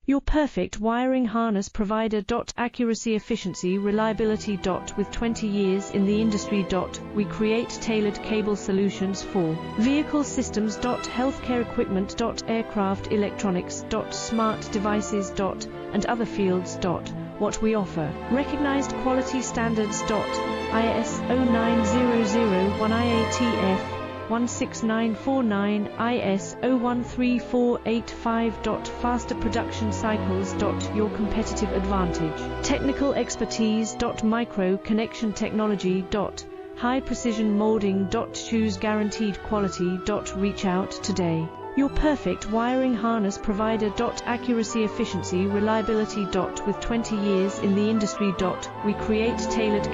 Your perfect wiring harness provider. Accuracy, efficiency, reliability. With 20 years in the industry. We create tailored cable solutions for vehicle systems. Healthcare equipment. Aircraft electronics. Smart devices. And other fields. What we offer: recognized quality standards. ISO 9001 IATF 16949 ISO 13485. Faster production cycles. Your competitive advantage. Technical expertise. Micro connection technology. High precision molding. Choose guaranteed quality. Reach out today. Your perfect wiring harness provider. Accuracy, efficiency, reliability. With 20 years in the industry. We create tailored